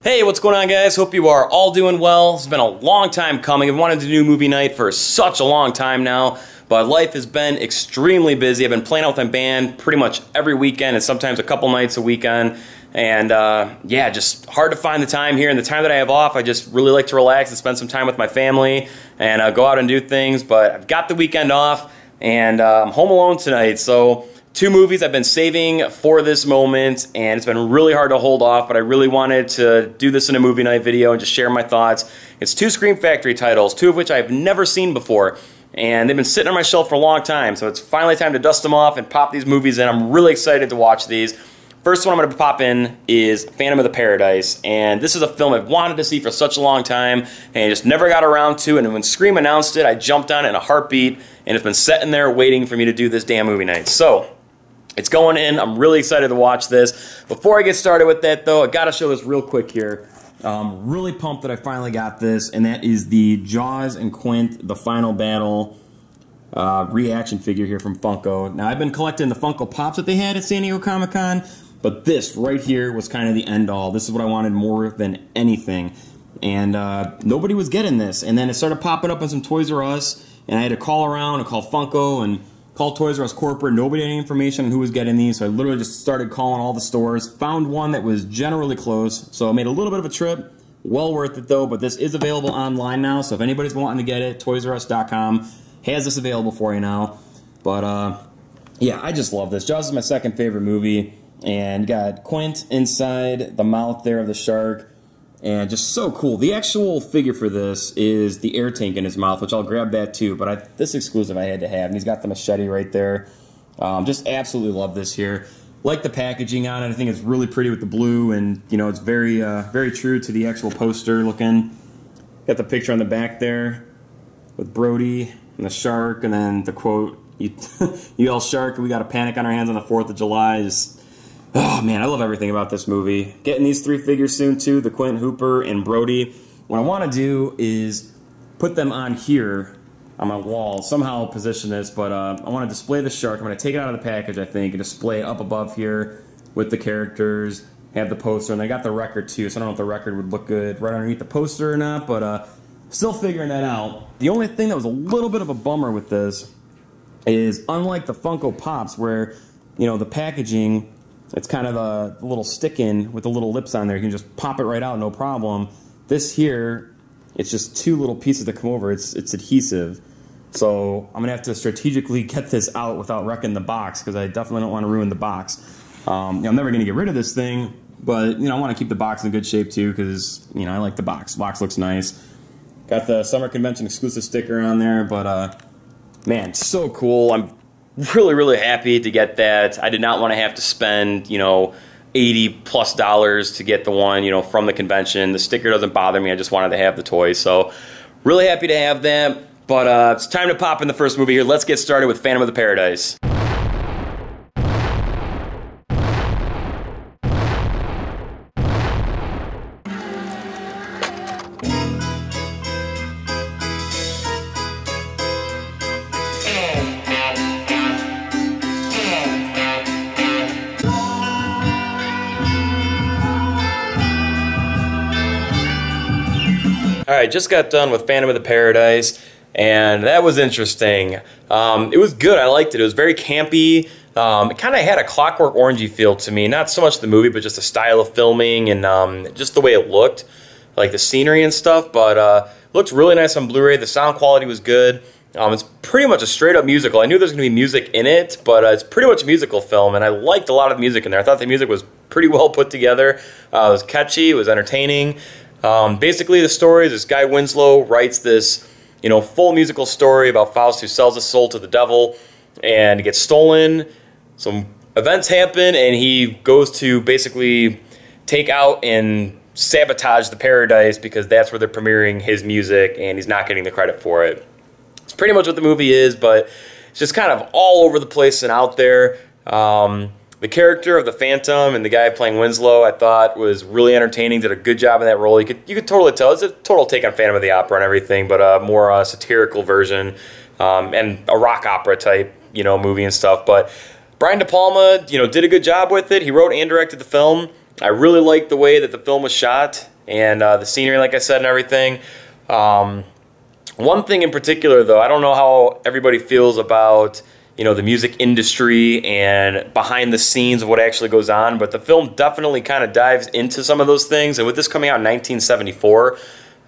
Hey, what's going on, guys? Hope you are all doing well. It's been a long time coming. I've wanted to do movie night for such a long time now, but life has been extremely busy. I've been playing out with my band pretty much every weekend and sometimes a couple nights a weekend. And yeah, just hard to find the time here. And the time that I have off, I just really like to relax and spend some time with my family and go out and do things. But I've got the weekend off and I'm home alone tonight. So 2 movies I've been saving for this moment, and it's been really hard to hold off, but I really wanted to do this in a movie night video and just share my thoughts. It's 2 Scream Factory titles, 2 of which I've never seen before, and they've been sitting on my shelf for a long time, so it's finally time to dust them off and pop these movies in. I'm really excited to watch these. First one I'm going to pop in is Phantom of the Paradise, and this is a film I've wanted to see for such a long time, and just never got around to, and when Scream announced it, I jumped on it in a heartbeat, and it's been sitting there waiting for me to do this damn movie night. So it's going in. I'm really excited to watch this. Before I get started with that, though, I got to show this real quick here. Really pumped that I finally got this, and that is the Jaws and Quint, The Final Battle reaction figure here from Funko. Now, I've been collecting the Funko Pops that they had at San Diego Comic-Con, but this right here was kind of the end-all. This is what I wanted more than anything, and nobody was getting this. And then it started popping up on some Toys R Us, and I had to call around and call Funko and called Toys R Us corporate. Nobody had any information on who was getting these, so I literally just started calling all the stores. Found one that was generally close, so I made a little bit of a trip. Well worth it, though, but this is available online now, so if anybody's wanting to get it, ToysRUs.com has this available for you now. But, yeah, I just love this. Jaws is my second favorite movie, and got Quint inside the mouth there of the shark, and just so cool. The actual figure for this is the air tank in his mouth, which I'll grab that too, but this exclusive I had to have, and he's got the machete right there. Just absolutely love this here. Like the packaging on it. I think it's really pretty with the blue, and you know, it's very very true to the actual poster looking. Got the picture on the back there with Brody and the shark, and then the quote, you yell shark, we got a panic on our hands on the 4th of July. Just, oh man, I love everything about this movie. Getting these 3 figures soon too, the Quint, Hooper, and Brody. What I want to do is put them on here on my wall, somehow position this, but I want to display the shark. I'm going to take it out of the package, I think, and display it up above here with the characters, have the poster, and I got the record too, so I don't know if the record would look good right underneath the poster or not, but still figuring that out. The only thing that was a little bit of a bummer with this is, unlike the Funko Pops where, you know, the packaging, it's kind of a little stick-in with the little lips on there. You can just pop it right out, no problem. This here, it's just 2 little pieces that come over. It's adhesive. So I'm going to have to strategically get this out without wrecking the box, because I definitely don't want to ruin the box. You know, I'm never going to get rid of this thing, but, you know, I want to keep the box in good shape, too, because, you know, I like the box. The box looks nice. Got the Summer Convention exclusive sticker on there, but, man, so cool. I'm really, really happy to get that. I did not want to have to spend, you know, $80+ to get the one, you know, from the convention. The sticker doesn't bother me. I just wanted to have the toy. So really happy to have that. But it's time to pop in the first movie here. Let's get started with Phantom of the Paradise. Alright, just got done with Phantom of the Paradise, and that was interesting. It was good, I liked it. It was very campy. It kind of had a Clockwork Orangey feel to me. Not so much the movie, but just the style of filming and just the way it looked. Like the scenery and stuff, but it looked really nice on Blu-ray. The sound quality was good. It's pretty much a straight-up musical. I knew there was going to be music in it, but it's pretty much a musical film, and I liked a lot of the music in there. I thought the music was pretty well put together. It was catchy, it was entertaining. Basically, the story is this guy Winslow writes this, you know, full musical story about Faust who sells his soul to the devil, and it gets stolen. Some events happen, and he goes to basically take out and sabotage the paradise because that's where they're premiering his music, and he's not getting the credit for it. It's pretty much what the movie is, but it's just kind of all over the place and out there. The character of the Phantom and the guy playing Winslow, I thought, was really entertaining. Did a good job in that role. You could totally tell it's a total take on Phantom of the Opera and everything, but a more satirical version and a rock opera type, you know, movie and stuff. But Brian De Palma, you know, did a good job with it. He wrote and directed the film. I really liked the way that the film was shot and the scenery, like I said, and everything. One thing in particular, though, I don't know how everybody feels about, you know, the music industry and behind the scenes of what actually goes on, but the film definitely kind of dives into some of those things. And with this coming out in 1974,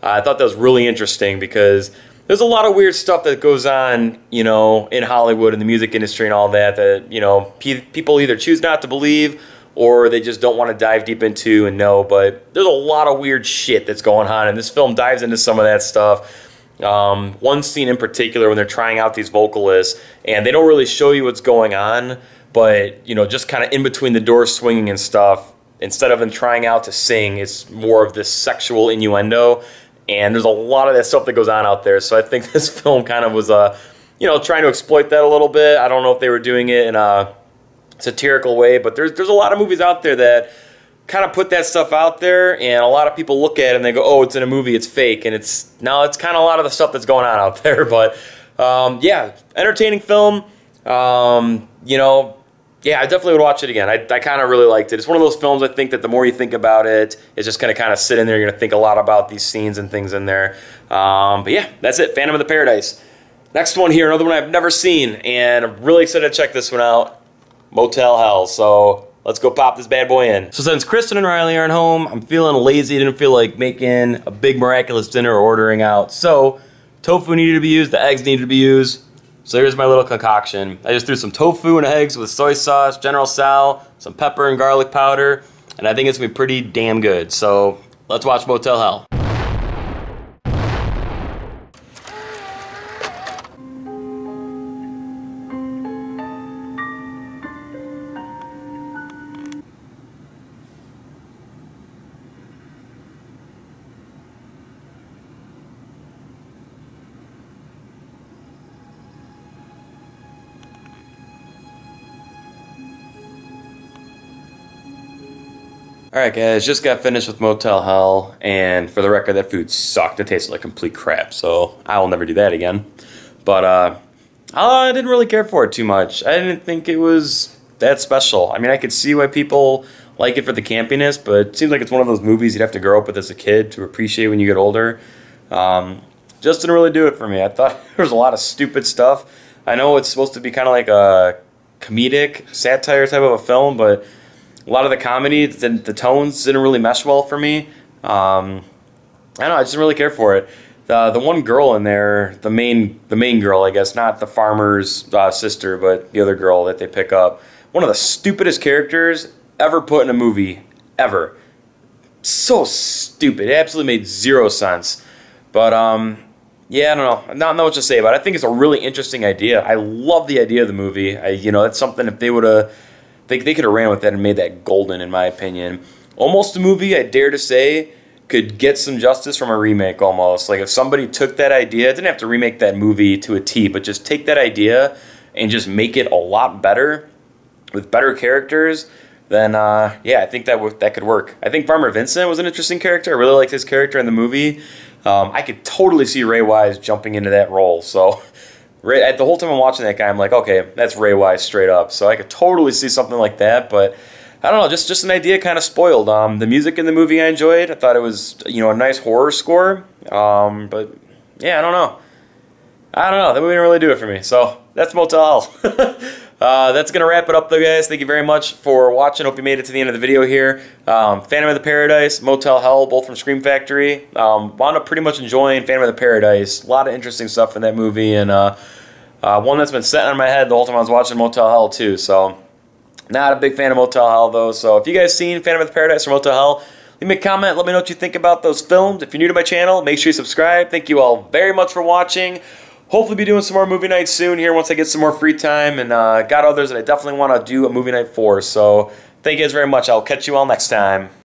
I thought that was really interesting because there's a lot of weird stuff that goes on, you know, in Hollywood and the music industry and all that, that, you know, people either choose not to believe or they just don't want to dive deep into and know. But there's a lot of weird shit that's going on, and this film dives into some of that stuff. One scene in particular when they're trying out these vocalists, and they don't really show you what's going on, but, you know, just kind of in between the doors swinging and stuff, instead of them trying out to sing, it's more of this sexual innuendo, and there's a lot of that stuff that goes on out there. So I think this film kind of was, you know, trying to exploit that a little bit. I don't know if they were doing it in a satirical way, but there's a lot of movies out there that kind of put that stuff out there, and a lot of people look at it and they go, oh, it's in a movie, it's fake, and it's kind of a lot of the stuff that's going on out there. But yeah, entertaining film. You know, yeah, I definitely would watch it again. I kind of really liked it. It's one of those films I think that the more you think about it, it's just going to kind of sit in there. You're going to think a lot about these scenes and things in there. But yeah, that's it. Phantom of the Paradise. Next one here, another one I've never seen, and I'm really excited to check this one out. Motel Hell. So let's go pop this bad boy in. So since Kristen and Riley aren't home, I'm feeling lazy. Didn't feel like making a big miraculous dinner or ordering out. So tofu needed to be used. The eggs needed to be used. So here's my little concoction. I just threw some tofu and eggs with soy sauce, General Tso, some pepper and garlic powder, and I think it's gonna be pretty damn good. So let's watch Motel Hell. Alright guys, just got finished with Motel Hell, and for the record, that food sucked. It tasted like complete crap, so I will never do that again. But I didn't really care for it too much. I didn't think it was that special. I mean, I could see why people like it for the campiness, but it seems like it's one of those movies you'd have to grow up with as a kid to appreciate when you get older. Just didn't really do it for me. I thought there was a lot of stupid stuff. I know it's supposed to be kind of like a comedic satire type of a film, but a lot of the comedy, the tones didn't really mesh well for me. I don't know, I just didn't really care for it. The one girl in there, the main girl, I guess, not the farmer's sister, but the other girl that they pick up, one of the stupidest characters ever put in a movie, ever. So stupid. It absolutely made zero sense. But yeah, I don't know what to say about it. I think it's a really interesting idea. I love the idea of the movie. You know, it's something if they would have. They could have ran with that and made that golden, in my opinion. Almost a movie, I dare to say, could get some justice from a remake almost. Like if somebody took that idea, didn't have to remake that movie to a T, but just take that idea and just make it a lot better with better characters, then yeah, I think that could work. I think Farmer Vincent was an interesting character. I really liked his character in the movie. I could totally see Ray Wise jumping into that role. So the whole time I'm watching that guy, I'm like, okay, that's Ray Wise straight up. So I could totally see something like that, but I don't know, just an idea kind of spoiled. The music in the movie I enjoyed. I thought it was, you know, a nice horror score. But yeah, I don't know. That movie didn't really do it for me. So that's Motel Hell. That's going to wrap it up though, guys. Thank you very much for watching. Hope you made it to the end of the video here. Phantom of the Paradise, Motel Hell, both from Scream Factory. Wound up pretty much enjoying Phantom of the Paradise. A lot of interesting stuff in that movie, and one that's been sitting on my head the whole time I was watching Motel Hell too. So not a big fan of Motel Hell though. So if you guys seen Phantom of the Paradise or Motel Hell, leave me a comment. Let me know what you think about those films. If you're new to my channel, make sure you subscribe. Thank you all very much for watching. Hopefully be doing some more movie nights soon here once I get some more free time, and got others that I definitely want to do a movie night for. So thank you guys very much. I'll catch you all next time.